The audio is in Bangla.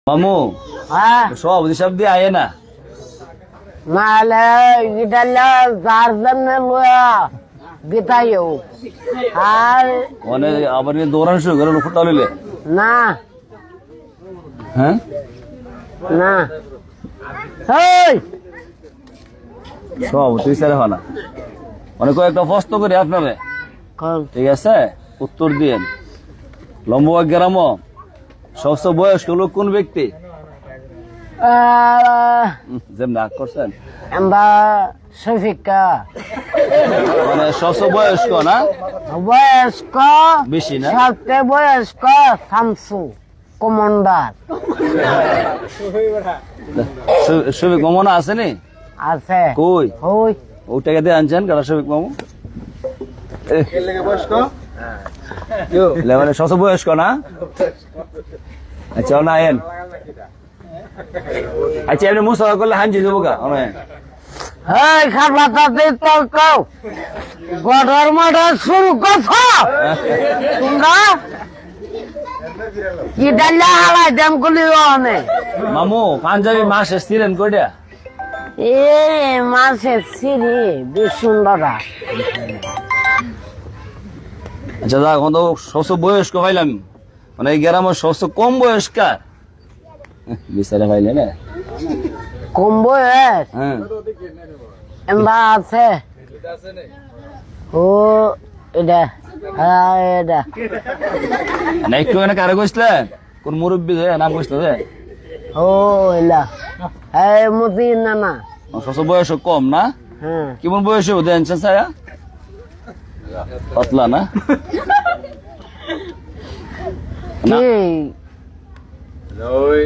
মামু সব হিসাব দিয়ে আয়ে না নাহলে গিটারলে যার জন্য লয়া গিটাইও আর মানে আবার দৌড়ানো শুরু করে ফুটা লইলে না হ্যাঁ না এই সব তুই স্যার হয় না মানে কয়েকটা প্রশ্ন করি আপনারে কোন ঠিক আছে উত্তর দিয়েন লম্বা গ্রাম সবচেয়ে বয়স্ক লোক কোন ব্যক্তি যেমন রাগ করছেন আমরা শফিকা মানে সবচেয়ে বয়স্ক না বয়স্ক বেশি না সবচেয়ে বয়স্ক শামসু কমান্ডার শফিক মামু না আছে নি আছে কই ওই ওটাকে দিয়ে আনছেন কারা শফিক মামু মানে সবচেয়ে বয়স্ক না আচ্ছা না আয়েন আচ্ছা এমনি মুসাফা করলে হাঞ্জি দেবো গা এই খাবারটাতে তো কও গড়র মডর শুরু করছো তোমরা কি ডাল্লা হালাই দাম গুলি অনে মামু পাঞ্জাবি মাস এসছিলেন কইটা এ মাসে সিরি বেশ সুন্দর আচ্ছা যাক এখন তো সবচেয়ে বয়স্ক পাইলাম মানে এই গ্রামের সবচেয়ে কম বয়স্কার বিচারে পাইলে না কম বয়স হ্যাঁ এমবা আছে ও এটা হ্যাঁ এটা না একটু এখানে কারে কইছিলেন কোন মুরব্বী যে নাম কইছিল যে ও এলা এই মতি না না সবচেয়ে বয়স কম না হ্যাঁ কেমন বয়স হবে দেন ছায়া পাতলা না কি ওই